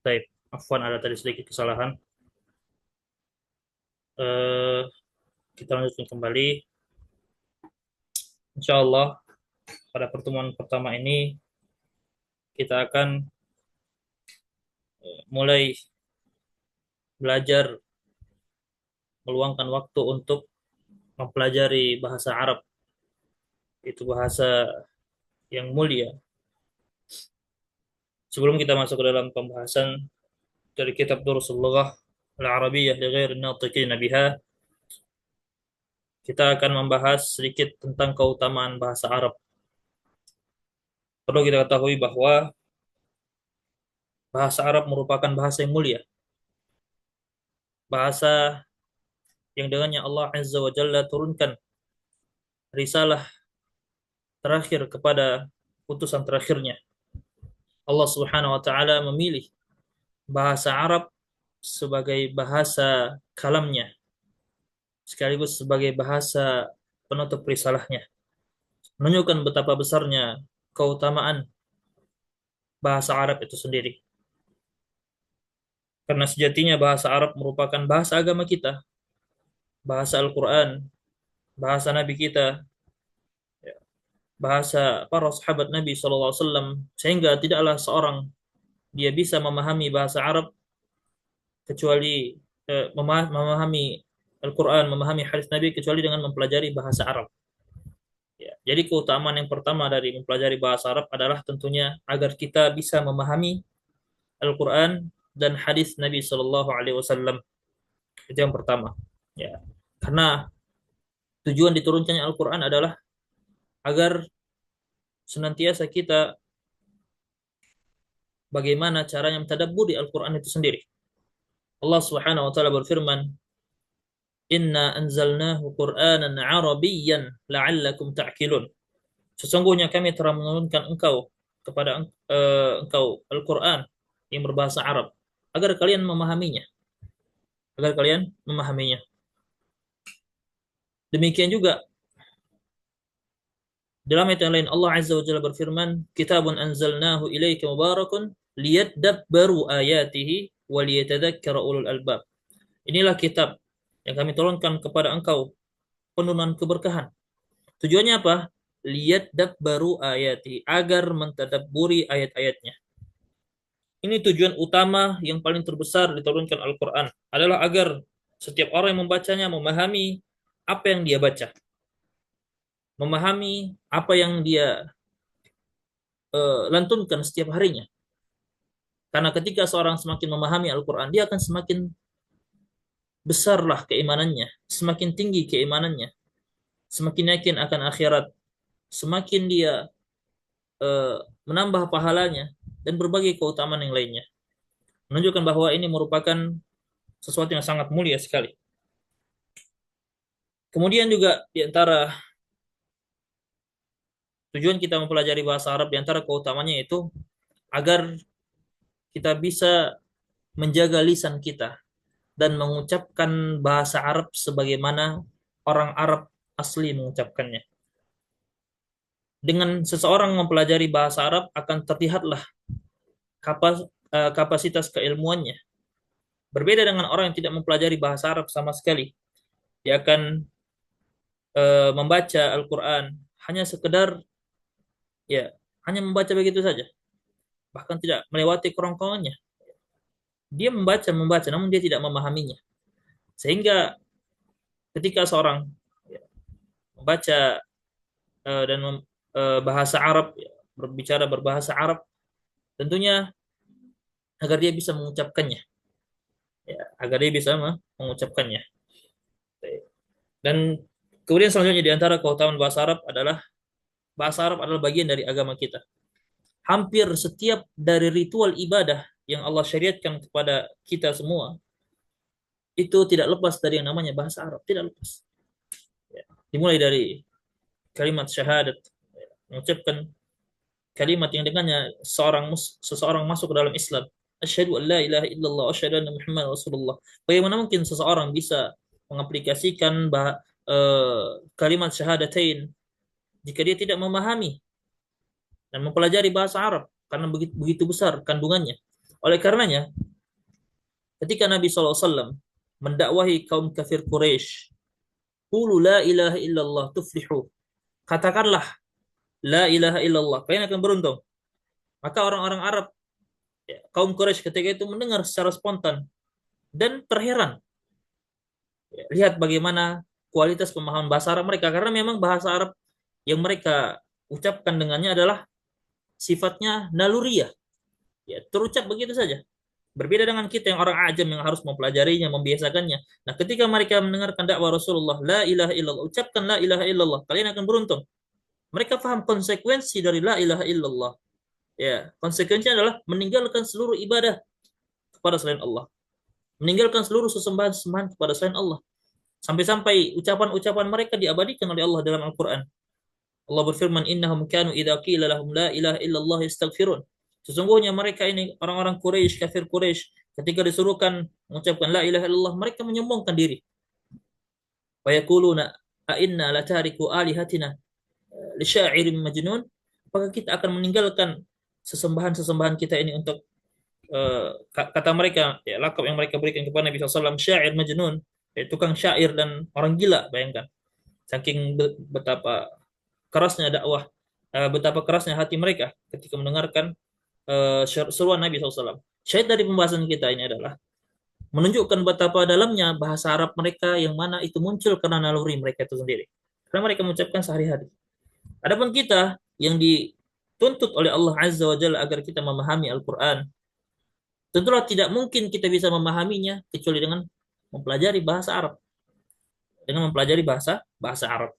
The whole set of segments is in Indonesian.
Baik, afwan ada tadi sedikit kesalahan. Eh, kita lanjutkan kembali. Insya Allah pada pertemuan pertama ini kita akan mulai belajar meluangkan waktu untuk mempelajari bahasa Arab. Itu bahasa yang mulia. Sebelum kita masuk ke dalam pembahasan dari kitab Durusul Lughah Al-Arabiyyah li ghairi natiqina biha, kita akan membahas sedikit tentang keutamaan bahasa Arab. Perlu kita ketahui bahwa bahasa Arab merupakan bahasa yang mulia, bahasa yang dengannya Allah Azza wa Jalla turunkan risalah terakhir kepada utusan terakhirnya. Allah Subhanahu wa taala memilih bahasa Arab sebagai bahasa kalamnya, sekaligus sebagai bahasa penutup risalahnya. Menunjukkan betapa besarnya keutamaan bahasa Arab itu sendiri. Karena sejatinya bahasa Arab merupakan bahasa agama kita, bahasa Al-Quran, bahasa Nabi kita, bahasa para sahabat Nabi SAW, sehingga tidaklah seorang dia bisa memahami bahasa Arab kecuali memahami Al-Quran, memahami hadis Nabi kecuali dengan mempelajari bahasa Arab. Ya, jadi keutamaan yang pertama dari mempelajari bahasa Arab adalah tentunya agar kita bisa memahami Al-Quran dan hadis Nabi Shallallahu Alaihi Wasallam. Itu yang pertama. Ya, karena tujuan diturunkannya Al-Quran adalah agar senantiasa kita bagaimana caranya mentadabburi Al-Quran itu sendiri. Allah Subhanahu wa taala berfirman, "Inna anzalnahu Qur'anan Arabiyyan la'allakum ta'qilun." Sesungguhnya kami telah menurunkan kepada engkau Al-Qur'an yang berbahasa Arab agar kalian memahaminya, agar kalian memahaminya. Demikian juga dalam ayat yang lain Allah Azza wa Jalla berfirman, "Kitabun anzalnahu ilaika mubarakun liyadabbaru ayatihi wa liyatadzakkara ulul albab." Inilah kitab yang kami turunkan kepada engkau, penurunan keberkahan. Tujuannya apa? Liyadabbaru ayati, agar mentadabburi ayat-ayatnya. Ini tujuan utama yang paling terbesar diturunkan Al-Quran, adalah agar setiap orang yang membacanya memahami apa yang dia baca, memahami apa yang dia lantunkan setiap harinya. Karena ketika seorang semakin memahami Al-Quran, dia akan semakin besarlah keimanannya, semakin tinggi keimanannya, semakin yakin akan akhirat, semakin dia eh, menambah pahalanya, dan berbagai keutamaan yang lainnya. Menunjukkan bahwa ini merupakan sesuatu yang sangat mulia sekali. Kemudian juga di antara tujuan kita mempelajari bahasa Arab, di antara keutamanya itu agar kita bisa menjaga lisan kita dan mengucapkan bahasa Arab sebagaimana orang Arab asli mengucapkannya. Dengan seseorang mempelajari bahasa Arab akan terlihatlah kapasitas keilmuannya. Berbeda dengan orang yang tidak mempelajari bahasa Arab sama sekali. Dia akan membaca Al-Quran hanya sekedar, ya, hanya membaca begitu saja, bahkan tidak melewati kerongkongannya. Dia membaca, namun dia tidak memahaminya. Sehingga ketika seorang, ya, membaca dan bahasa Arab, ya, berbicara berbahasa Arab, tentunya agar dia bisa mengucapkannya, ya, agar dia bisa mengucapkannya. Dan kemudian selanjutnya di antara keutamaan bahasa Arab adalah bagian dari agama kita. Hampir setiap dari ritual ibadah yang Allah syariatkan kepada kita semua itu tidak lepas dari yang namanya bahasa Arab, tidak lepas. Ya. Dimulai dari kalimat syahadat, ya, mengucapkan kalimat yang dengannya seseorang masuk ke dalam Islam. Asyhadu an la ilaha illallah, asyhadu anna Muhammad Rasulullah. Bagaimana mungkin seseorang bisa mengaplikasikan kalimat syahadatain jika dia tidak memahami dan mempelajari bahasa Arab, karena begitu besar kandungannya. Oleh karenanya, ketika Nabi SAW mendakwahi kaum kafir Quraisy, "Qulu la ilaha illallah tuflihu." Katakanlah la ilaha illallah, kalian akan beruntung. Maka orang-orang Arab, ya, kaum Quraisy ketika itu mendengar secara spontan dan terheran. Ya, lihat bagaimana kualitas pemahaman bahasa Arab mereka, karena memang bahasa Arab yang mereka ucapkan dengannya adalah sifatnya naluriah, ya terucap begitu saja. Berbeda dengan kita yang orang ajam yang harus mempelajarinya, membiasakannya. Nah, ketika mereka mendengarkan dakwah Rasulullah, la ilaha illallah, ucapkan la ilaha illallah, kalian akan beruntung. Mereka paham konsekuensi dari la ilaha illallah. Ya, konsekuensinya adalah meninggalkan seluruh ibadah kepada selain Allah. Meninggalkan seluruh sesembahan-sesembahan kepada selain Allah. Sampai-sampai ucapan-ucapan mereka diabadikan oleh Allah dalam Al-Quran. Allah berfirman, innahum kanu idza qila lahum la ilaha illallah yastaghfirun. Sesungguhnya mereka ini orang-orang Quraisy, kafir Quraisy, ketika disuruhkan mengucapkan la ilaha illallah, mereka menyombongkan diri. Wa yaquluna a inna latariku alihatina li sya'irin majnun? Apakah kita akan meninggalkan sesembahan-sesembahan kita ini untuk kata mereka, ya, lakab yang mereka berikan kepada Nabi SAW, syair majnun, ya, tukang syair dan orang gila, bayangkan. Saking betapa kerasnya dakwah, betapa kerasnya hati mereka ketika mendengarkan seruan Nabi SAW. Syahid dari pembahasan kita ini adalah menunjukkan betapa dalamnya bahasa Arab mereka yang mana itu muncul karena naluri mereka itu sendiri. Karena mereka mengucapkan sehari-hari. Adapun kita yang dituntut oleh Allah Azza wa Jalla agar kita memahami Al-Quran, tentulah tidak mungkin kita bisa memahaminya kecuali dengan mempelajari bahasa Arab. Dengan mempelajari bahasa bahasa Arab.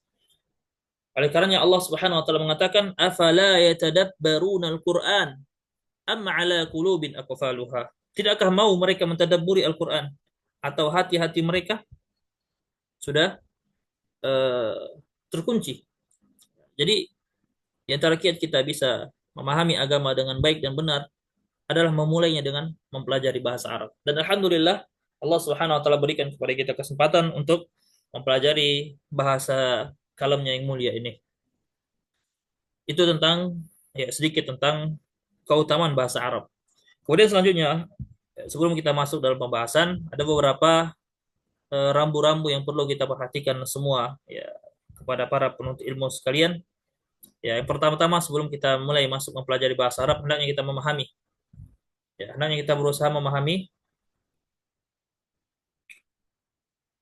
Oleh karenanya Allah Subhanahu wa taala mengatakan, "Afala yatadabbaruna al-Qur'an am 'ala qulubin aqfaluha?" Tidakkah mau mereka mentadabburi Al-Qur'an atau hati-hati mereka sudah uh, terkunci. Jadi di antara kiat kita bisa memahami agama dengan baik dan benar adalah memulainya dengan mempelajari bahasa Arab. Dan alhamdulillah Allah Subhanahu wa taala berikan kepada kita kesempatan untuk mempelajari bahasa kalamnya yang mulia ini. Itu tentang, ya, sedikit tentang keutamaan bahasa Arab. Kemudian selanjutnya, sebelum kita masuk dalam pembahasan, ada beberapa rambu-rambu yang perlu kita perhatikan semua, ya, kepada para penuntut ilmu sekalian. Ya, yang pertama-tama sebelum kita mulai masuk mempelajari bahasa Arab, hendaknya kita memahami. Ya, hendaknya kita berusaha memahami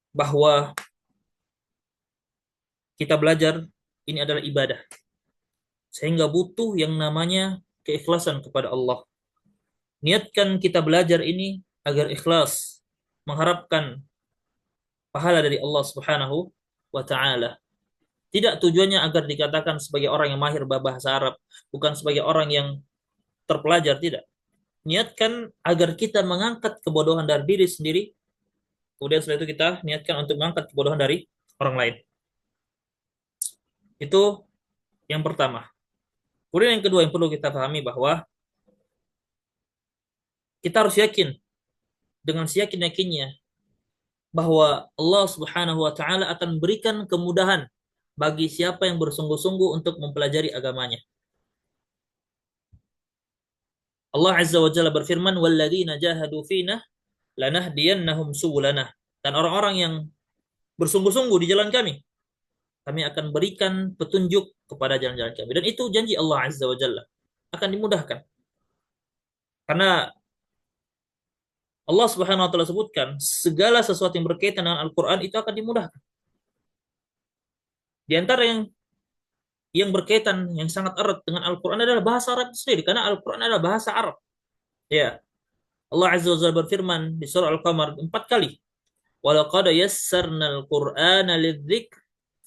bahwa kita belajar ini adalah ibadah. Sehingga butuh yang namanya keikhlasan kepada Allah. Niatkan kita belajar ini agar ikhlas, mengharapkan pahala dari Allah Subhanahu wa taala. Tidak tujuannya agar dikatakan sebagai orang yang mahir bahasa Arab, bukan sebagai orang yang terpelajar, tidak. Niatkan agar kita mengangkat kebodohan dari diri sendiri, kemudian setelah itu kita niatkan untuk mengangkat kebodohan dari orang lain. Itu yang pertama. Kemudian yang kedua yang perlu kita pahami bahwa kita harus yakin dengan seyakin-yakinnya bahwa Allah Subhanahu wa taala akan berikan kemudahan bagi siapa yang bersungguh-sungguh untuk mempelajari agamanya. Allah Azza wa Jalla berfirman, "Walladzina jahadu fina lanahdiyannahum subulana." Dan orang-orang yang bersungguh-sungguh di jalan kami, kami akan berikan petunjuk kepada jalan-jalan kami. Dan itu janji Allah Azza wa Jalla akan dimudahkan. Karena Allah Subhanahu wa taala sebutkan segala sesuatu yang berkaitan dengan Al-Qur'an itu akan dimudahkan. Di antara yang berkaitan yang sangat erat dengan Al-Qur'an adalah bahasa Arab sendiri, karena Al-Qur'an adalah bahasa Arab. Ya. Allah Azza wa Jalla berfirman di surah Al-Qamar 4 kali. Walaqad yassarnal Qur'ana lidzikr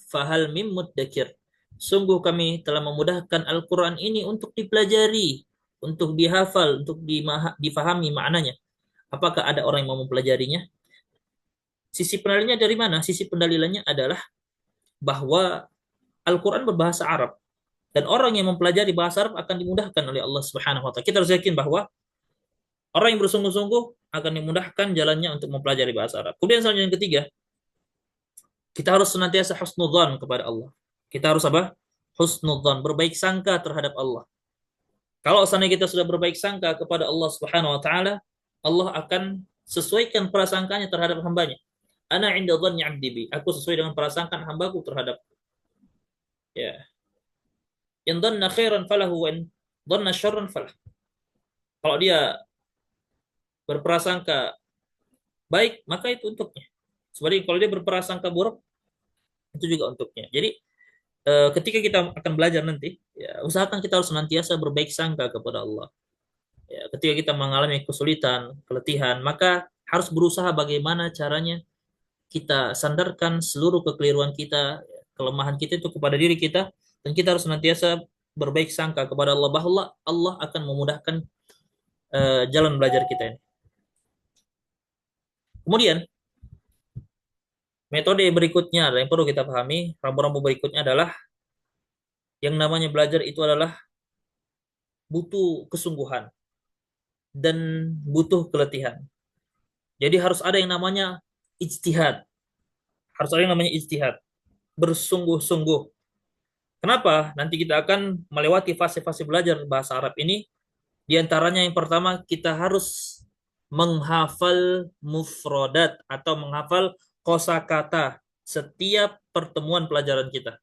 fahal mim muddakir. Sungguh kami telah memudahkan Al-Qur'an ini untuk dipelajari, untuk dihafal, untuk difahami maknanya. Apakah ada orang yang mau mempelajarinya? Sisi pendalilannya dari mana? Sisi pendalilannya adalah bahwa Al-Quran berbahasa Arab. Dan orang yang mempelajari bahasa Arab akan dimudahkan oleh Allah Subhanahu wa taala. Kita harus yakin bahwa orang yang bersungguh-sungguh akan dimudahkan jalannya untuk mempelajari bahasa Arab. Kemudian selanjutnya yang ketiga, kita harus senantiasa husnudzan kepada Allah. Kita harus apa? Husnudzan, berbaik sangka terhadap Allah. Kalau seandainya kita sudah berbaik sangka kepada Allah Subhanahu wa taala, Allah akan sesuaikan prasangkanya terhadap hambanya. Ana inda dhanni 'abdi bi. Aku sesuai dengan prasangkaan hambaku terhadap, ya. In dhanna khairan falahu wa in dhanna syarran falah. Kalau dia berprasangka baik, maka itu untuknya. Sebaliknya kalau dia berprasangka buruk, itu juga untuknya. Jadi ketika kita akan belajar nanti, ya, usahakan kita harus senantiasa berbaik sangka kepada Allah. Ya, ketika kita mengalami kesulitan, keletihan, maka harus berusaha bagaimana caranya kita sandarkan seluruh kekeliruan kita, kelemahan kita itu kepada diri kita, dan kita harus senantiasa berbaik sangka kepada Allah bahwa Allah akan memudahkan jalan belajar kita ini. Kemudian metode berikutnya yang perlu kita pahami, rambu-rambu berikutnya adalah yang namanya belajar itu adalah butuh kesungguhan dan butuh keletihan. Jadi harus ada yang namanya ijtihad. Harus ada yang namanya ijtihad. Bersungguh-sungguh. Kenapa? Nanti kita akan melewati fase-fase belajar bahasa Arab ini. Di antaranya yang pertama, kita harus menghafal mufrodat atau menghafal kosakata setiap pertemuan pelajaran kita.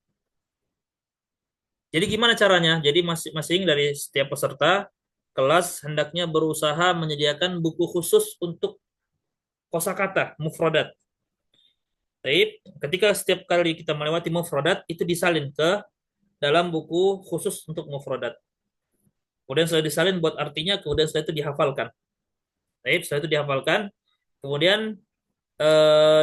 Jadi gimana caranya? Jadi masing-masing dari setiap peserta kelas hendaknya berusaha menyediakan buku khusus untuk kosakata mufrodat. Baik, ketika setiap kali kita melewati mufrodat itu disalin ke dalam buku khusus untuk mufrodat. Kemudian setelah disalin buat artinya, kemudian setelah itu dihafalkan. Baik, setelah itu dihafalkan, kemudian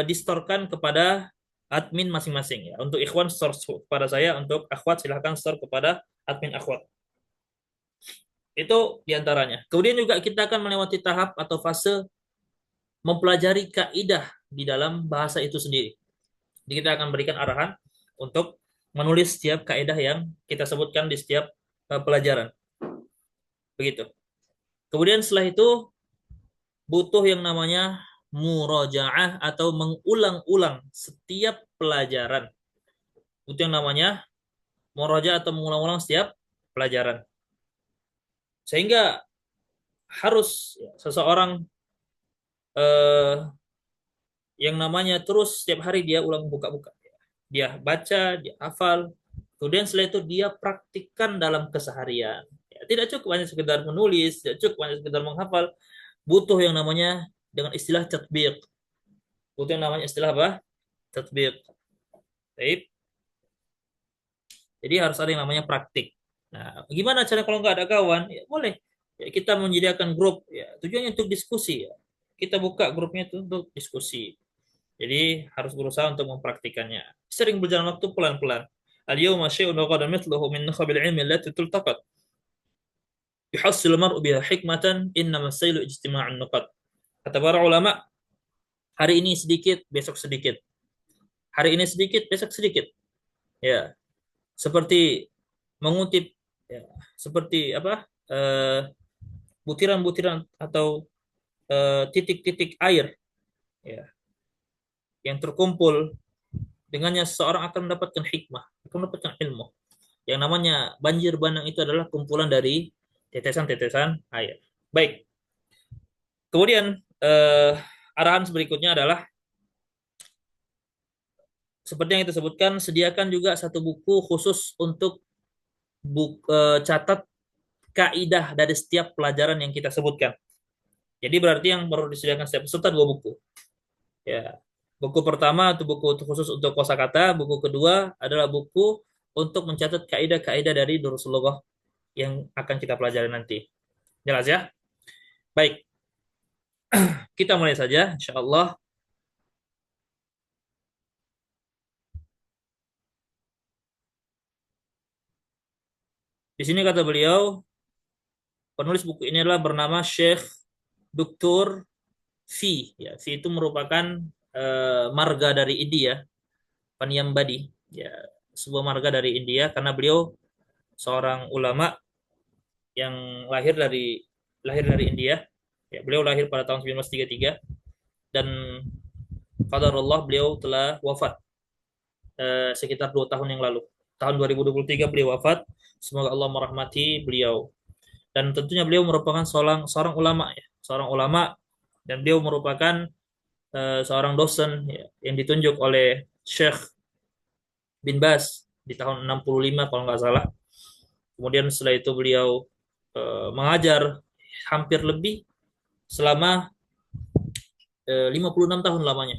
distorkan kepada admin masing-masing ya. Untuk ikhwan store kepada saya, untuk akhwat silahkan store kepada admin akhwat. Itu diantaranya. Kemudian juga kita akan melewati tahap atau fase mempelajari kaidah di dalam bahasa itu sendiri. Jadi kita akan berikan arahan untuk menulis setiap kaidah yang kita sebutkan di setiap pelajaran. Begitu. Kemudian setelah itu butuh yang namanya murojaah atau mengulang-ulang setiap pelajaran. Butuh yang namanya murojaah atau mengulang-ulang setiap pelajaran. Sehingga harus seseorang yang namanya terus setiap hari dia ulang buka-buka. Dia baca, dia hafal, kemudian setelah itu dia praktikkan dalam keseharian. Ya, tidak cukup hanya sekedar menulis, tidak cukup hanya sekedar menghafal, butuh yang namanya dengan istilah tatbiq. Butuh yang namanya istilah apa? Tatbiq. Baik. Jadi harus ada yang namanya praktik. Nah, gimana cara kalau nggak ada kawan? Ya, boleh. Ya, kita menyediakan grup. Ya, tujuannya untuk diskusi. Ya. Kita buka grupnya itu untuk diskusi. Jadi harus berusaha untuk mempraktikannya. Sering berjalan waktu pelan-pelan. Al-yawma syai'un wa ghadan mithluhu min nakhabil ilmi allati tultaqat. Yuhassil mar'u biha hikmatan innama sailu ijtima'un nuqat. Kata para ulama, hari ini sedikit, besok sedikit. Hari ini sedikit, besok sedikit. Ya, seperti mengutip ya, seperti apa? Butiran-butiran atau titik-titik air ya yang terkumpul, dengannya seseorang akan mendapatkan hikmah, akan mendapatkan ilmu. Yang namanya banjir bandang itu adalah kumpulan dari tetesan-tetesan air. Baik. Kemudian arahan berikutnya adalah seperti yang kita sebutkan, sediakan juga satu buku khusus untuk catat kaidah dari setiap pelajaran yang kita sebutkan. Jadi berarti yang perlu disediakan setiap peserta dua buku. Ya. Buku pertama itu buku khusus untuk kosakata, buku kedua adalah buku untuk mencatat kaidah-kaidah dari durusul lughah yang akan kita pelajari nanti. Jelas ya? Baik, kita mulai saja insyaallah. Di sini kata beliau, penulis buku ini adalah bernama Syekh Dr. V. Ya, V itu merupakan marga dari India, Paniyambadi. Ya, sebuah marga dari India karena beliau seorang ulama yang lahir dari India. Ya, beliau lahir pada tahun 1933 dan qadarullah beliau telah wafat sekitar 2 tahun yang lalu. Tahun 2023 beliau wafat. Semoga Allah merahmati beliau. dan tentunya beliau merupakan seorang seorang ulama ya, seorang ulama, dan beliau merupakan seorang dosen ya, yang ditunjuk oleh Syekh bin Baz di tahun 65 kalau nggak salah. Kemudian setelah itu beliau mengajar hampir lebih selama 56 tahun lamanya.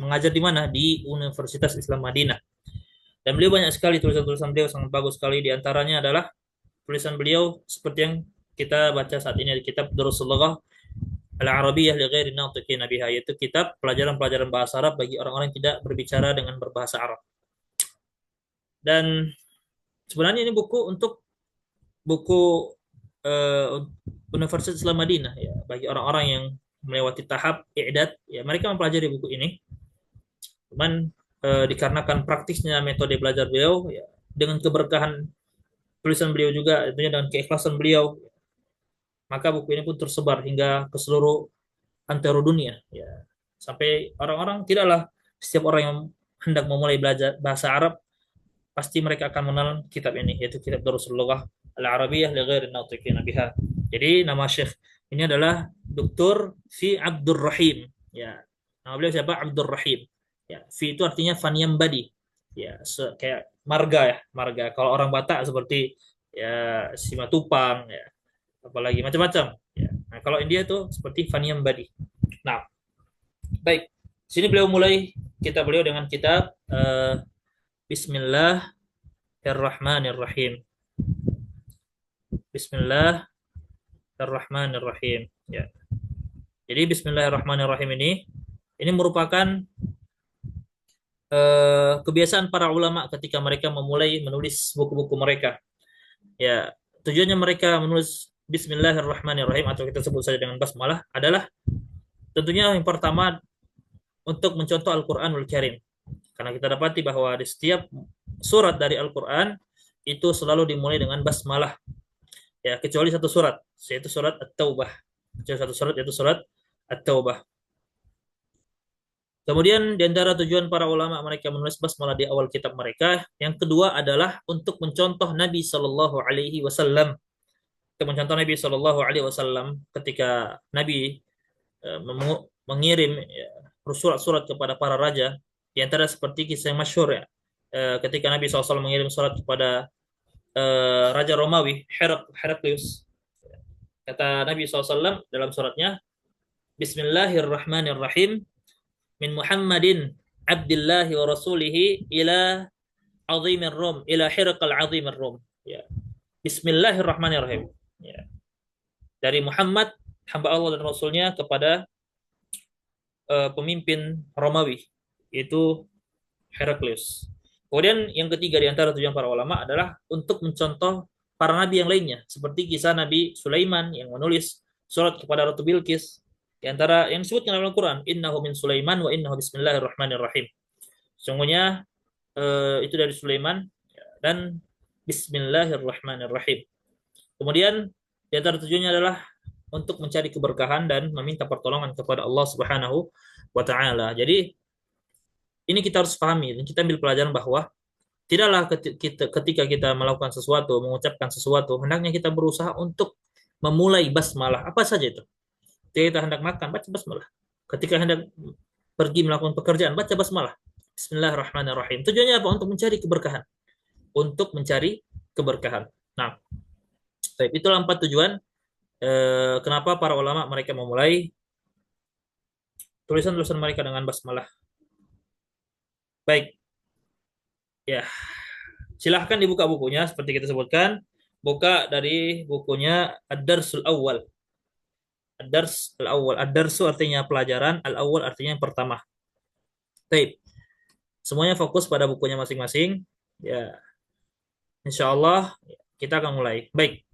Mengajar di mana? Di Universitas Islam Madinah. Dan beliau banyak sekali tulisan-tulisan beliau sangat bagus sekali. Di antaranya adalah tulisan beliau seperti yang kita baca saat ini di kitab Darussulugah Al-Arabiyyah li ghairi natiqin biha, yaitu kitab pelajaran-pelajaran bahasa Arab bagi orang-orang yang tidak berbicara dengan berbahasa Arab. Dan sebenarnya ini buku eh, Universitas Islam Madinah ya, bagi orang-orang yang melewati tahap i'dad ya, mereka mempelajari buku ini. Cuman dikarenakan praktisnya metode belajar beliau ya, dengan keberkahan tulisan beliau juga tentunya dengan keikhlasan beliau, maka buku ini pun tersebar hingga ke seluruh antero dunia ya, sampai orang-orang tidaklah setiap orang yang hendak memulai belajar bahasa Arab pasti mereka akan mengenal kitab ini, yaitu kitab Darussul Lughah Al-Arabiyyah li ghairi natiqin biha. Jadi nama Syekh ini adalah Dr. Fi Abdur Rahim ya. Nama beliau siapa? Abdur Rahim ya. Fi itu artinya Faniambadi ya, kayak marga ya, marga kalau orang Batak seperti ya Simatupang ya, apalagi macam-macam ya. Nah, kalau India itu seperti Faniambadi. Nah, baik. Sini beliau mulai kitab beliau dengan kitab Bismillahirrahmanirrahim. Bismillahirrahmanirrahim. Ya. Jadi Bismillahirrahmanirrahim ini merupakan kebiasaan para ulama ketika mereka memulai menulis buku-buku mereka. Ya, tujuannya mereka menulis Bismillahirrahmanirrahim atau kita sebut saja dengan basmalah adalah tentunya yang pertama untuk mencontoh Al-Qur'anul Karim. Karena kita dapati bahwa di setiap surat dari Al-Qur'an itu selalu dimulai dengan basmalah. Ya, kecuali satu surat, yaitu surat At-Taubah. Kecuali satu surat yaitu surat At-Taubah. Kemudian di antara tujuan para ulama mereka menulis basmalah di awal kitab mereka, yang kedua adalah untuk mencontoh Nabi Shallallahu Alaihi Wasallam. Untuk mencontoh Nabi Shallallahu Alaihi Wasallam ketika Nabi mengirim ya, surat-surat kepada para raja, di antara seperti kisah yang masyhur ya, ketika Nabi SAW mengirim surat kepada Raja Romawi Heraklius, kata Nabi SAW dalam suratnya, Bismillahirrahmanirrahim, min Muhammadin abdillahi wa rasulihi ila azimir Rum, ila Hirakal azimir Rum. Ya. Bismillahirrahmanirrahim. Ya. Dari Muhammad, hamba Allah dan Rasulnya, kepada pemimpin Romawi, itu Heraklius. Kemudian yang ketiga di antara tujuan para ulama adalah untuk mencontoh para nabi yang lainnya, seperti kisah Nabi Sulaiman yang menulis surat kepada Ratu Bilqis, di antara yang disebutkan dalam Al-Quran, innahu min Sulaiman wa innahu bismillahirrahmanirrahim. Sungguhnya itu dari Sulaiman dan bismillahirrahmanirrahim. Kemudian di antara tujuannya adalah untuk mencari keberkahan dan meminta pertolongan kepada Allah Subhanahu wa taala. Jadi ini kita harus pahami dan kita ambil pelajaran bahwa tidaklah ketika kita melakukan sesuatu, mengucapkan sesuatu, hendaknya kita berusaha untuk memulai basmalah, apa saja itu. Ketika kita hendak makan, baca basmalah. Ketika hendak pergi melakukan pekerjaan, baca basmalah. Bismillahirrahmanirrahim. Tujuannya apa? Untuk mencari keberkahan. Untuk mencari keberkahan. Nah, itulah 4 tujuan kenapa para ulama mereka memulai tulisan-tulisan mereka dengan basmalah. Baik. Ya. Silahkan dibuka bukunya seperti kita sebutkan. Buka dari bukunya Ad-Darsul Awwal. Ad-Dars Al-Awwal. Ad-Darsu artinya pelajaran, Al-Awwal artinya yang pertama. Baik. Semuanya fokus pada bukunya masing-masing. Ya. Insya Allah kita akan mulai. Baik.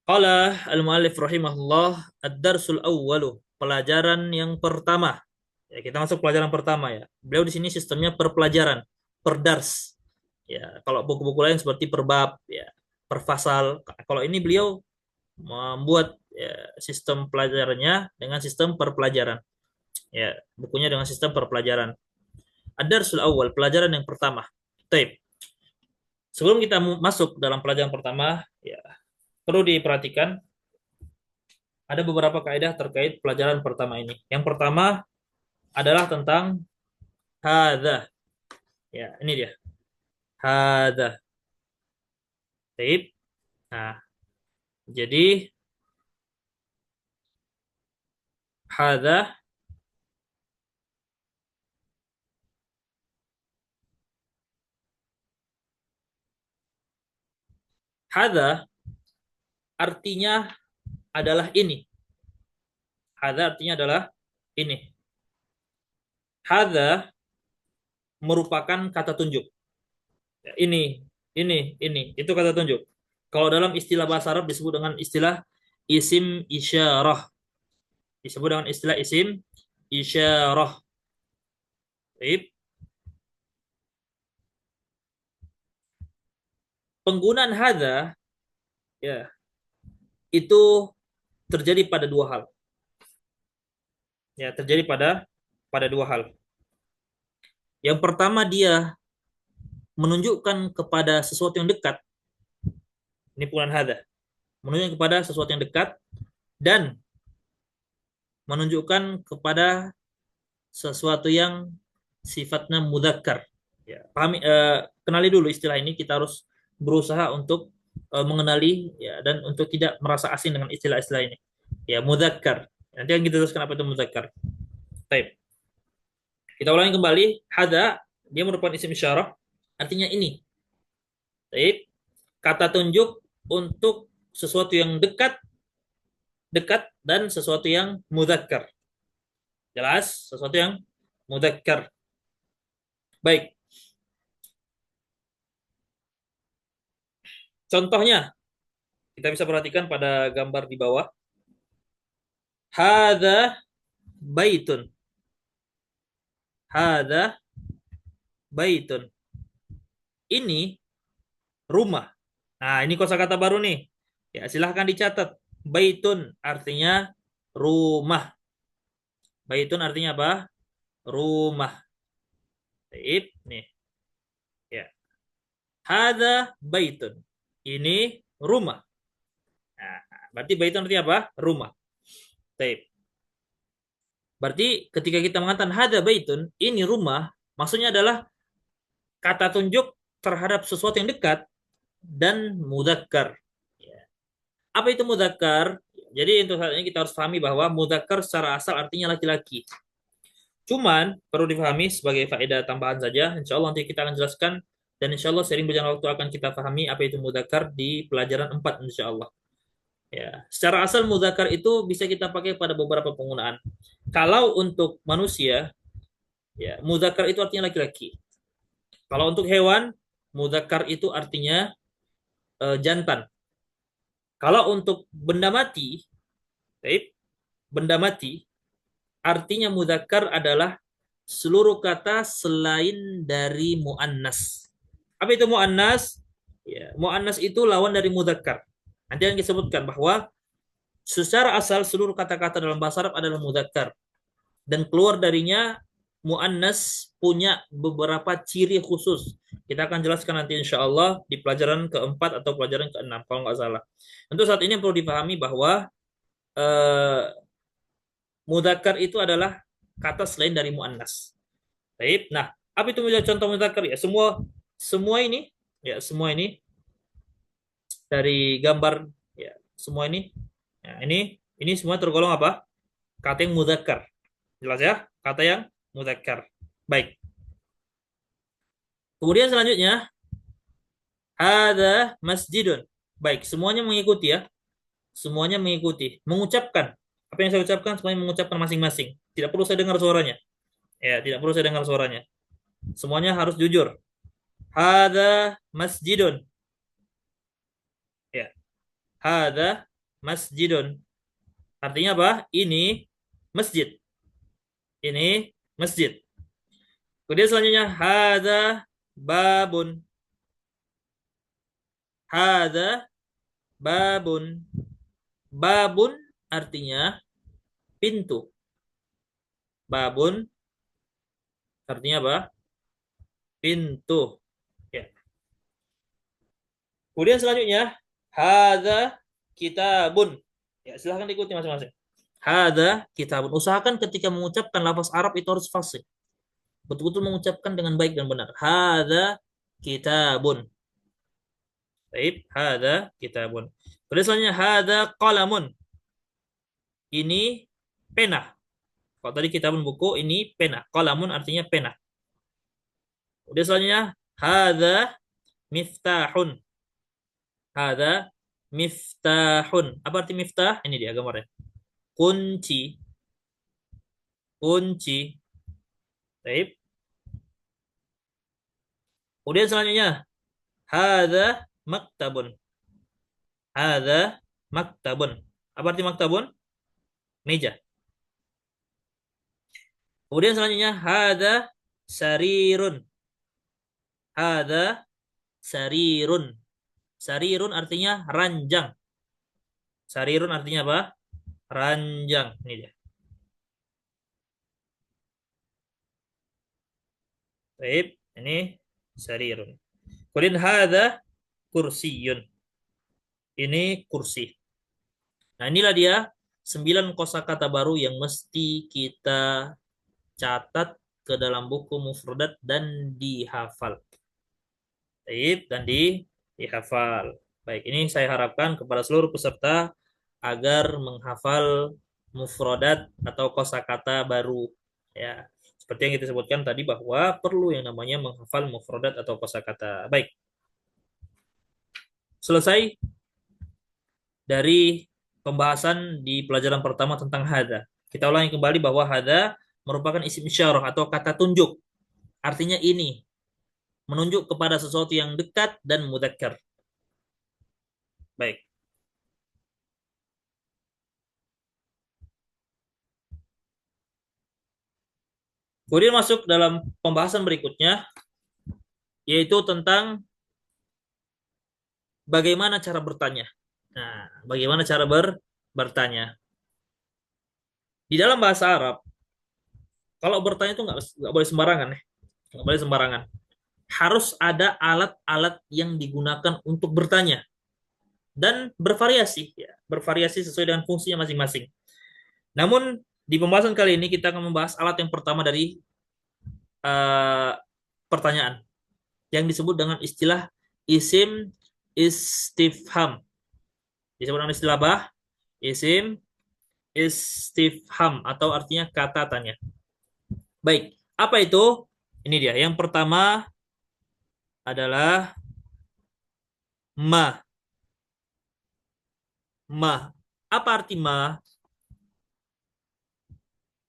Qala al-muallif rahimahullah ad-darsul awwalu. Pelajaran yang pertama. Ya, kita masuk pelajaran pertama ya. Beliau di sini sistemnya per pelajaran, per dars. Ya, kalau buku-buku lain seperti per bab, ya, per fasal. Kalau ini beliau membuat ya, sistem pelajarannya dengan sistem per pelajaran. Ya, bukunya dengan sistem per pelajaran. Ad-darsul awal, pelajaran yang pertama. Taib. Sebelum kita masuk dalam pelajaran pertama, ya, perlu diperhatikan ada beberapa kaidah terkait pelajaran pertama ini. Yang pertama adalah tentang hadza. Ya, ini dia. Hadza. Taib. Nah, jadi hadza hadza artinya adalah ini. Hadza artinya adalah ini. Hadza merupakan kata tunjuk. Ya, ini, itu kata tunjuk. Kalau dalam istilah bahasa Arab disebut dengan istilah isim isyarah. Disebut dengan istilah isim isyarah. Baik. Penggunaan hadza ya itu terjadi pada dua hal. Ya, terjadi pada dua hal. Yang pertama dia menunjukkan kepada sesuatu yang dekat. Ini penggunaan hadza. Menunjukkan kepada sesuatu yang dekat dan menunjukkan kepada sesuatu yang sifatnya mudzakkar. Ya, pahami, kenali dulu istilah ini. Kita harus berusaha untuk mengenali ya dan untuk tidak merasa asing dengan istilah-istilah ini. Ya, mudzakkar. Nanti yang kita teruskan apa itu mudzakkar. Baik. Kita ulangi kembali. Hadza dia merupakan isim isyarah, artinya ini. Baik. Kata tunjuk untuk sesuatu yang dekat, dekat dan sesuatu yang mudzakkar. Jelas? Sesuatu yang mudzakkar. Baik. Contohnya, kita bisa perhatikan pada gambar di bawah. Hadza baitun. Hadza baitun. Ini rumah. Nah, ini kosakata baru nih. Ya, silahkan dicatat. Baitun artinya rumah. Baitun artinya apa? Rumah. Baik, nih. Ya. Hadza baitun. Ini rumah. Nah, berarti baitun artinya apa? Rumah. Baik. Berarti ketika kita mengatakan hadza baitun, ini rumah, maksudnya adalah kata tunjuk terhadap sesuatu yang dekat dan mudzakkar. Ya. Apa itu mudzakkar? Jadi untuk saat ini kita harus pahami bahwa mudzakkar secara asal artinya laki-laki. Cuman perlu dipahami sebagai faedah tambahan saja. Insya Allah nanti kita akan jelaskan dan insya Allah sering berjalan waktu akan kita pahami apa itu mudzakkar di pelajaran 4 insya Allah. Ya, secara asal mudzakkar itu bisa kita pakai pada beberapa penggunaan. Kalau untuk manusia, ya mudzakkar itu artinya laki-laki. Kalau untuk hewan, mudzakkar itu artinya jantan. Kalau untuk benda mati, baik, benda mati artinya mudzakkar adalah seluruh kata selain dari muannas. Apa itu muannas? Ya, muannas itu lawan dari mudzakkar. Nanti yang disebutkan bahwa secara asal seluruh kata-kata dalam bahasa Arab adalah mudzakkar dan keluar darinya muannas punya beberapa ciri khusus. Kita akan jelaskan nanti insya Allah di pelajaran keempat atau pelajaran keenam kalau nggak salah. Untuk saat ini perlu dipahami bahwa eh, mudzakkar itu adalah kata selain dari muannas. Baik. Nah, apa itu contoh mudzakkar ya? Semua semua ini ya semua ini dari gambar ya semua ini ya, ini semua tergolong apa? Kata yang mudzakkar. Jelas ya? Kata yang mudzakkar. Baik. Kemudian selanjutnya ada masjidun. Baik, semuanya mengikuti ya. Semuanya mengikuti. Mengucapkan. Apa yang saya ucapkan semuanya mengucapkan masing-masing. Tidak perlu saya dengar suaranya. Ya, tidak perlu saya dengar suaranya. Semuanya harus jujur. Hada masjidun. Ya. Hada masjidun. Artinya apa? Ini masjid. Ini masjid. Kemudian selanjutnya hada babun. Hada babun. Babun artinya pintu. Babun artinya apa? Pintu. Ya. Kemudian selanjutnya hada kitabun. Ya, silahkan ikuti masing-masing. Hada kitabun. Usahakan ketika mengucapkan lafaz Arab itu harus fasih. Betul-betul mengucapkan dengan baik dan benar. Hada kitabun. Baik, hada kitabun. Kemudian selanjutnya hada qalamun. Ini pena. Kalau tadi kitabun buku, ini pena. Qalamun artinya pena. Kemudian selanjutnya hada miftahun. Hada miftahun. Apa arti miftah? Ini dia gambarnya. Kunci. Kunci. Baik. Kemudian selanjutnya hada maktabun. Hada maktabun. Apa arti maktabun? Meja. Kemudian selanjutnya hada sarirun. Hada sarirun. Sarirun artinya ranjang. Sarirun artinya apa? Ranjang. Ini dia. Baik, ini sarirun. Kemudian hada kursiyun. Ini kursi. Nah, inilah dia 9 kosakata baru yang mesti kita catat ke dalam buku mufradat dan dihafal. Baik, dan dihafal. Baik, ini saya harapkan kepada seluruh peserta agar menghafal mufradat atau kosakata baru. Ya, seperti yang kita sebutkan tadi bahwa perlu yang namanya menghafal mufradat atau kosakata. Baik, selesai dari pembahasan di pelajaran pertama tentang hada. Kita ulangi kembali bahwa hada merupakan isim isyarah atau kata tunjuk. Artinya ini, menunjuk kepada sesuatu yang dekat dan mudzakkar. Baik. Kemudian masuk dalam pembahasan berikutnya, yaitu tentang bagaimana cara bertanya. Nah, bagaimana cara bertanya. Di dalam bahasa Arab, kalau bertanya itu nggak boleh sembarangan ya. Nggak boleh sembarangan. Harus ada alat-alat yang digunakan untuk bertanya. Dan bervariasi, ya. Bervariasi sesuai dengan fungsinya masing-masing. Namun, di pembahasan kali ini kita akan membahas alat yang pertama dari uh, pertanyaan. Yang disebut dengan istilah isim istifham. Disebut dengan istilah apa? Isim istifham atau artinya kata tanya. Baik, apa itu? Ini dia. Yang pertama adalah ma. Ma. Apa arti ma?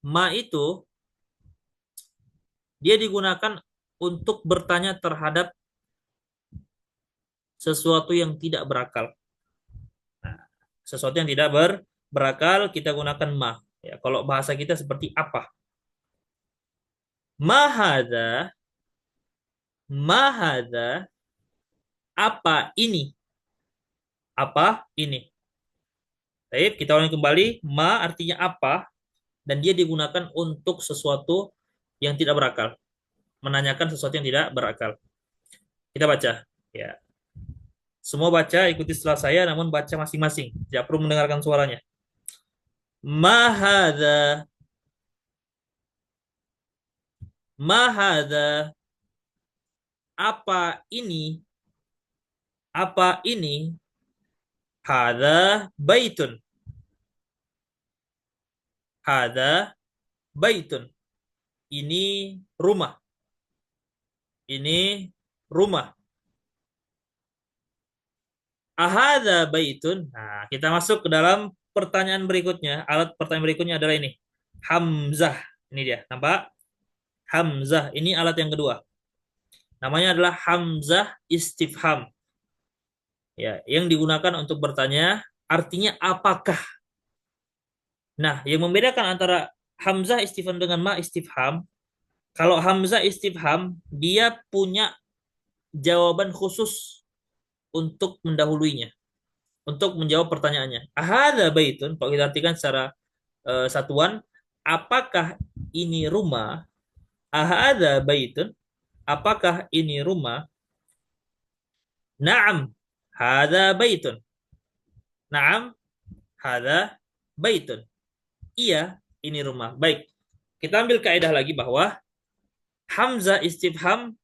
Ma itu dia digunakan untuk bertanya terhadap sesuatu yang tidak berakal. Nah, sesuatu yang tidak berakal kita gunakan ma. Ya, kalau bahasa kita seperti apa? Mahada, mahada, apa ini? Apa ini? Baik, kita ulangi kembali. Ma artinya apa? Dan dia digunakan untuk sesuatu yang tidak berakal. Menanyakan sesuatu yang tidak berakal. Kita baca. Ya. Semua baca, ikuti setelah saya, namun baca masing-masing. Tidak perlu mendengarkan suaranya. Mahada. Mahada. Apa ini? Apa ini? Hada baitun. Hada baitun. Ini rumah. Ini rumah. Ahada baitun. Nah, kita masuk ke dalam pertanyaan berikutnya. Alat pertanyaan berikutnya adalah ini. Hamzah. Ini dia. Nampak? Hamzah. Ini alat yang kedua. Namanya adalah Hamzah istifham. Ya, yang digunakan untuk bertanya artinya apakah. Nah, yang membedakan antara Hamzah istifham dengan ma istifham, kalau Hamzah istifham dia punya jawaban khusus untuk mendahuluinya, untuk menjawab pertanyaannya. Ahada baitun, kalau kita artikan secara satuan, apakah ini rumah? Ahada baitun, apakah ini rumah? Naam, hada baitun. Naam, hadza baitun. Iya, ini rumah. Baik. Kita ambil kaidah lagi bahwa hamzah istifham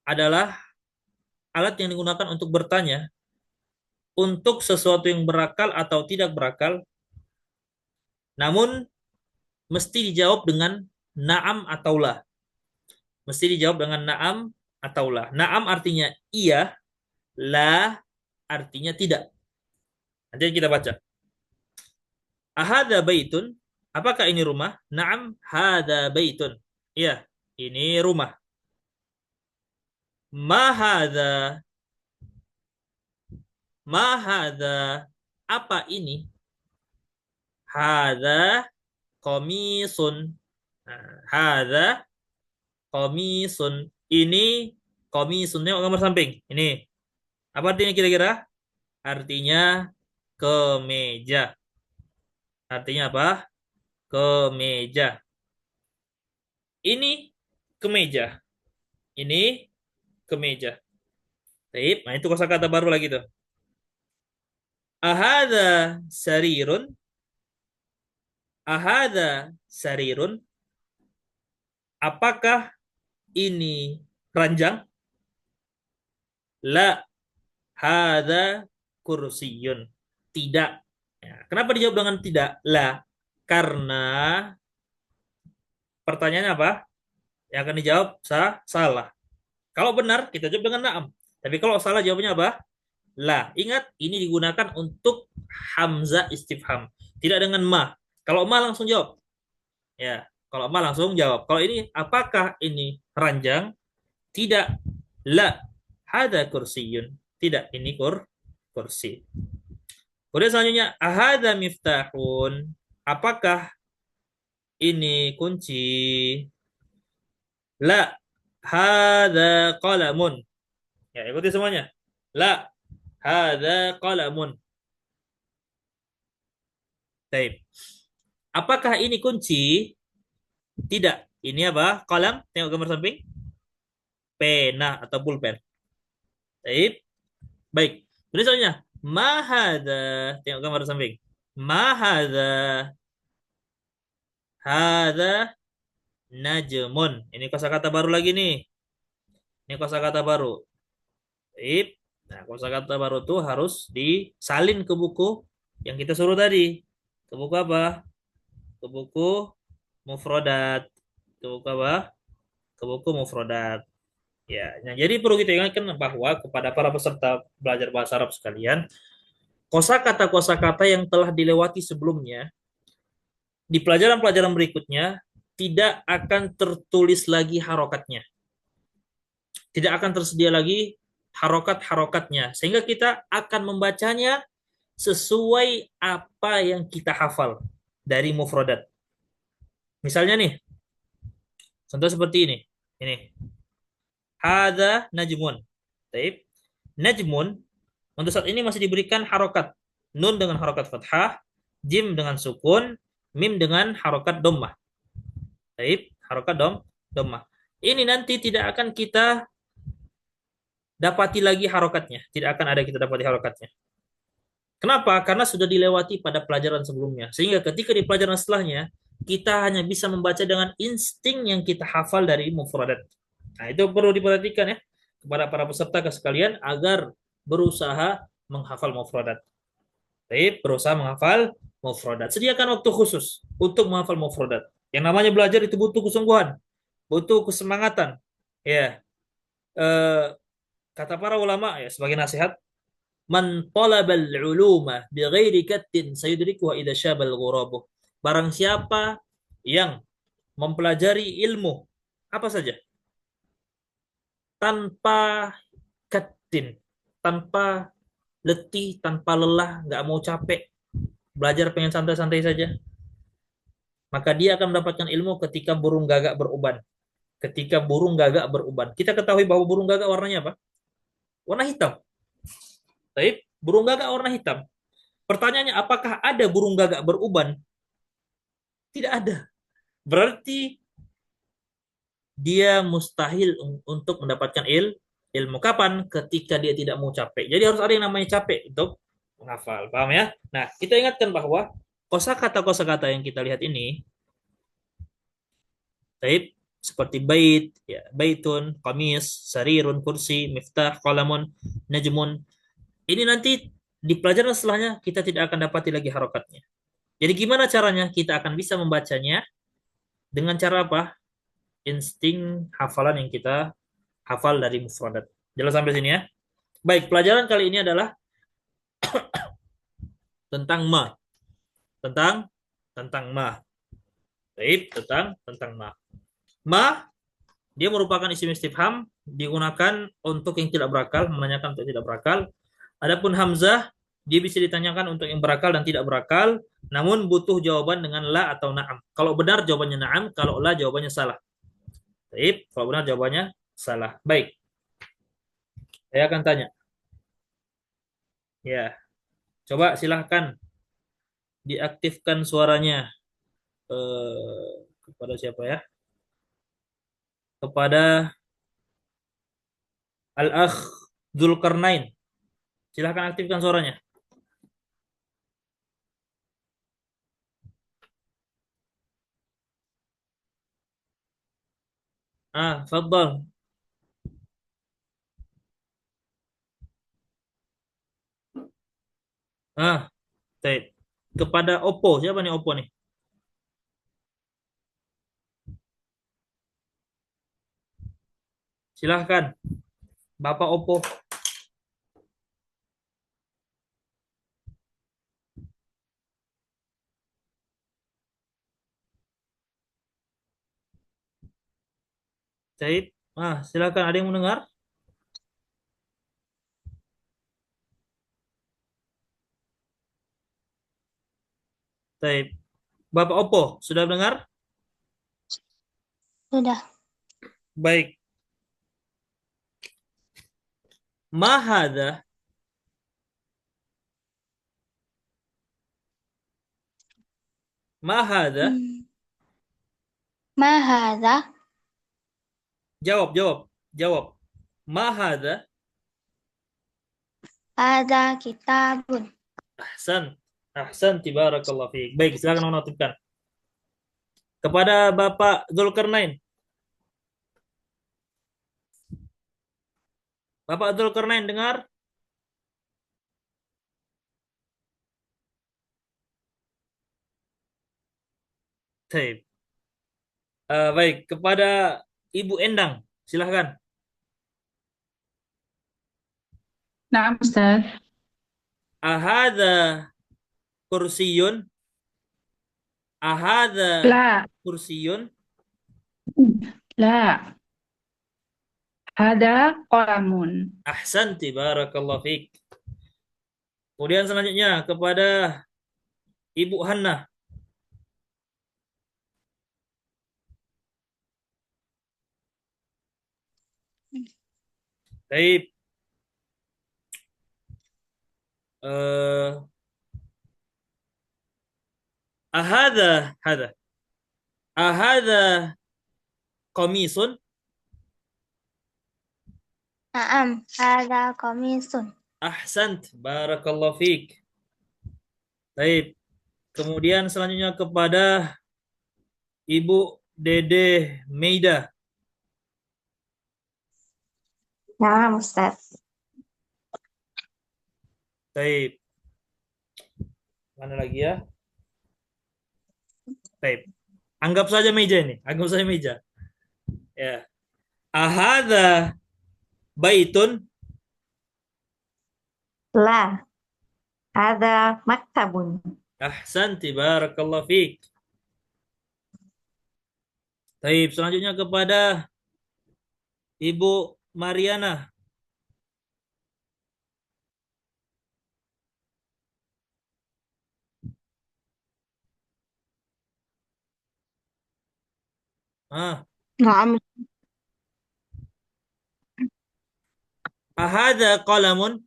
adalah alat yang digunakan untuk bertanya untuk sesuatu yang berakal atau tidak berakal, namun mesti dijawab dengan na'am atau la. Mesti dijawab dengan na'am atau la. Na'am artinya iya, la artinya tidak. Nanti kita baca. Ahada baitun, apakah ini rumah? Na'am, hada baitun. Iya, ini rumah. Ma hada, ma hada, apa ini? Hada komisun. Nah, hada komisun. Ini komisun. Tengok gambar samping. Ini. Apa artinya kira-kira? Artinya kemeja. Artinya apa? Kemeja. Ini kemeja. Ini kemeja. Baik, nah itu kosakata baru lagi tuh. Ahada sarirun. Ahada sarirun. Apakah ini ranjang? La hada kursiyun. Tidak. Ya, kenapa dijawab dengan tidak? La. Karena pertanyaannya apa? Yang akan dijawab salah. Kalau benar, kita jawab dengan na'am. Tapi kalau salah, jawabnya apa? La. Ingat, ini digunakan untuk hamzah istifham. Tidak dengan ma. Kalau ma langsung jawab. Ya, kalau ma langsung jawab. Kalau ini, apakah ini ranjang? Tidak. La. Hada kursiyun. Tidak, ini kursi. Kemudian selanjutnya, ahada miftahun. Apakah ini kunci? La. Hada qalamun. Ya, ikuti semuanya. La. Hada qalamun. Baik. Apakah ini kunci? Tidak. Ini apa? Kolam. Tengok gambar samping. Pena atau pulpen. Baik. Baik. Kemudian soalnya. Mahada. Tengok gambar samping. Mahada. Hada najmun. Ini kosakata baru lagi nih. Ini kosakata baru. Baik. Nah, kosakata baru tuh harus disalin ke buku yang kita suruh tadi. Ke buku apa? Ke buku mufrodat. Ke buku apa? Ke buku mufrodat. Ya, nah jadi perlu kita ingatkan bahwa kepada para peserta belajar bahasa Arab sekalian, kosakata-kosakata yang telah dilewati sebelumnya di pelajaran-pelajaran berikutnya tidak akan tertulis lagi harokatnya. Tidak akan tersedia lagi harokat-harokatnya. Sehingga kita akan membacanya sesuai apa yang kita hafal dari mufrodat. Misalnya nih, contoh seperti ini. Ini. Hada najmun. Taib. Najmun untuk saat ini masih diberikan harokat. Nun dengan harokat fathah, jim dengan sukun, mim dengan harokat dhammah. Taib. Harokat dhammah. Ini nanti tidak akan kita dapati lagi harokatnya. Tidak akan ada kita dapati harokatnya. Kenapa? Karena sudah dilewati pada pelajaran sebelumnya. Sehingga ketika di pelajaran setelahnya, kita hanya bisa membaca dengan insting yang kita hafal dari mufradat. Nah, itu perlu diperhatikan ya kepada para peserta sekalian agar berusaha menghafal mufradat. Baik, berusaha menghafal mufradat. Sediakan waktu khusus untuk menghafal mufradat. Yang namanya belajar itu butuh kesungguhan, butuh kesemangatan. Ya, kata para ulama ya sebagai nasihat, man talabal uluma bighairi kattin sayudrikuha idza syabal ghurabu. Barang siapa yang mempelajari ilmu apa saja tanpa kattin, tanpa letih, tanpa lelah, nggak mau capek, belajar pengen santai-santai saja, maka dia akan mendapatkan ilmu ketika burung gagak beruban. Ketika burung gagak beruban. Kita ketahui bahwa burung gagak warnanya apa? Warna hitam. Baik, burung gagak warna hitam. Pertanyaannya, apakah ada burung gagak beruban? Tidak ada. Berarti dia mustahil untuk mendapatkan ilmu. Kapan? Ketika dia tidak mau capek. Jadi harus ada yang namanya capek untuk menghafal. Paham ya? Nah, kita ingatkan bahwa kosakata yang kita lihat ini, taib, seperti bait, ya, baitun, qamis, sarirun, kursi, miftah, qalamun, najmun. Ini nanti di pelajaran setelahnya kita tidak akan dapati lagi harokatnya. Jadi gimana caranya? Kita akan bisa membacanya dengan cara apa? Insting hafalan yang kita hafal dari mufradat. Jelas sampai sini ya? Baik, pelajaran kali ini adalah tentang ma, tentang ma. Baik, tentang ma. Ma dia merupakan isim istifham digunakan untuk yang tidak berakal, menanyakan untuk tidak berakal. Adapun hamzah dia bisa ditanyakan untuk yang berakal dan tidak berakal, namun butuh jawaban dengan la atau na'am. Kalau benar jawabannya na'am, kalau la jawabannya salah. Baik, kalau benar jawabannya salah. Baik, saya akan tanya. Ya, coba silahkan diaktifkan suaranya kepada siapa ya? Kepada Al-Akh Dzulkarnain. Silahkan aktifkan suaranya. Faddal. Ah, baik. Kepada Oppo, siapa nih Oppo nih? Silahkan, Bapak Oppo. Baik. Silahkan. Ada yang mendengar? Baik. Bapak Oppo, sudah dengar? Sudah. Baik. Mahada. Mahada. Hmm. Ma hadza? Jawab, jawab, jawab. Mahada. Hadza kitabun. Ahsan. Ahsan, tibarakallah fiik. Baik, silakan menontonkan. Kepada Bapak Zulkarnain. Bapak Zulkarnain dengar? Baik. Baik, kepada Ibu Endang, silahkan. نعم أستاذ. Ahada kursiyun. Ahada لا kursiyun. لا هذا قلم. Ahsanti barakallahu fiik. Kemudian selanjutnya kepada Ibu Hanna. Baik. Eh, hada. Ahada qamisun. Naam, hadza qamisun. Ahsant barakallahu fiik. Baik. Kemudian selanjutnya kepada Ibu Dede Meida. Naam, Ustaz. Baik. Mana lagi ya? Baik. Anggap saja meja ini. Anggap saja meja. Ya. Ahada baitun. La, hadza maktabun. Ahsanti barakallahu fiik. Baik, selanjutnya kepada Ibu Mariana. Ah, Naam, ahada qalamun.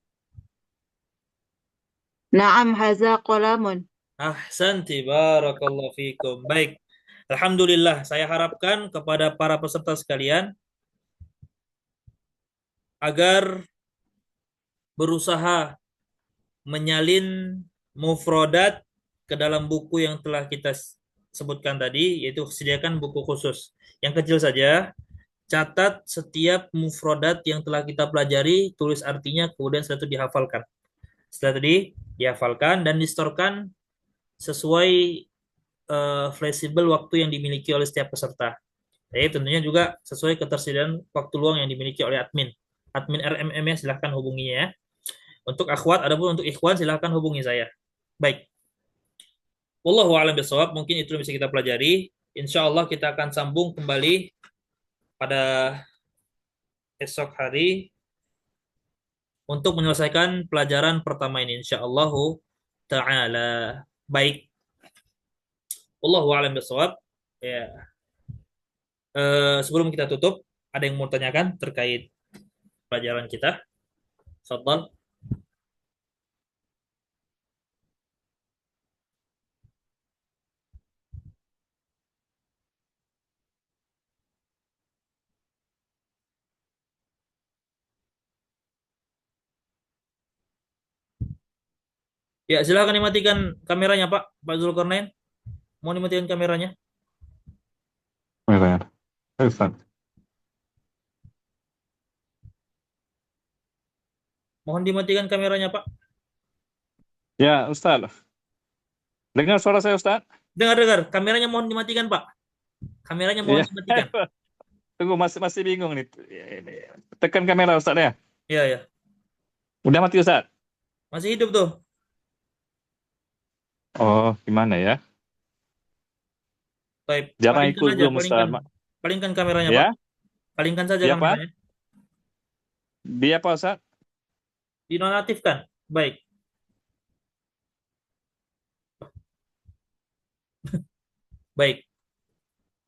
naam, hadza qalamun. Ahsanti barakallahu fiikum. Baik. Alhamdulillah, saya harapkan kepada para peserta sekalian agar berusaha menyalin mufrodat ke dalam buku yang telah kita sebutkan tadi, yaitu sediakan buku khusus. Yang kecil saja, catat setiap mufrodat yang telah kita pelajari, tulis artinya, kemudian setelah itu dihafalkan. Setelah tadi dihafalkan dan distorkan sesuai fleksibel waktu yang dimiliki oleh setiap peserta. Jadi tentunya juga sesuai ketersediaan waktu luang yang dimiliki oleh admin. Admin RMM ya, silahkan hubunginya ya. Untuk akhwat, adapun untuk ikhwan silahkan hubungi saya. Baik. Wallahu a'lam bishawab. Mungkin itu yang bisa kita pelajari. Insya Allah kita akan sambung kembali pada esok hari untuk menyelesaikan pelajaran pertama ini. Insya Allah ta'ala. Baik. Wallahu a'lam bishawab. Ya. Sebelum kita tutup, ada yang mau tanyakan terkait pelajaran kita? Fadhal. Ya, silakan dimatikan kameranya, Pak. Pak Zulkarnain. Mau dimatikan kameranya? Merah. Ustaz. Mohon dimatikan kameranya, Pak. Ya, Ustaz. Dengar suara saya, Ustaz? Dengar. Kameranya mohon dimatikan, Pak. Kameranya mohon Iya. dimatikan. Tunggu, masih bingung nih. Tekan kamera, Ustaz ya. Iya. Udah mati, Ustaz? Masih hidup tuh. Oh, gimana ya? Baik. Jarang Palingkan ikut aja, Zoom, Ustaz. palingkan kameranya, Ya? Pak. Palingkan saja Iya, Pak. kameranya. Dia apa, Ustaz? Dinonaktifkan. Baik. Baik.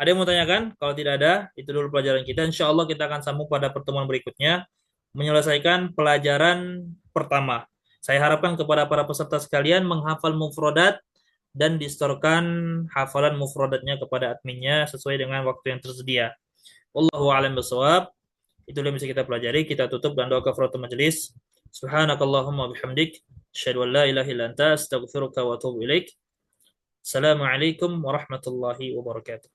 Ada yang mau tanyakan? Kalau tidak ada, itu dulu pelajaran kita. Insya Allah kita akan sambung pada pertemuan berikutnya, menyelesaikan pelajaran pertama. Saya harapkan kepada para peserta sekalian menghafal mufrodat dan distorkan hafalan mufrodatnya kepada adminnya sesuai dengan waktu yang tersedia. Wallahu a'lam bishawab. Itu yang bisa kita pelajari. Kita tutup dengan doa kafaratul majelis. Subhanakallahumma bihamdik, asyhadu an la ilaha illa anta, astaghfiruka wa atubu ilaik. Assalamualaikum warahmatullahi wabarakatuh.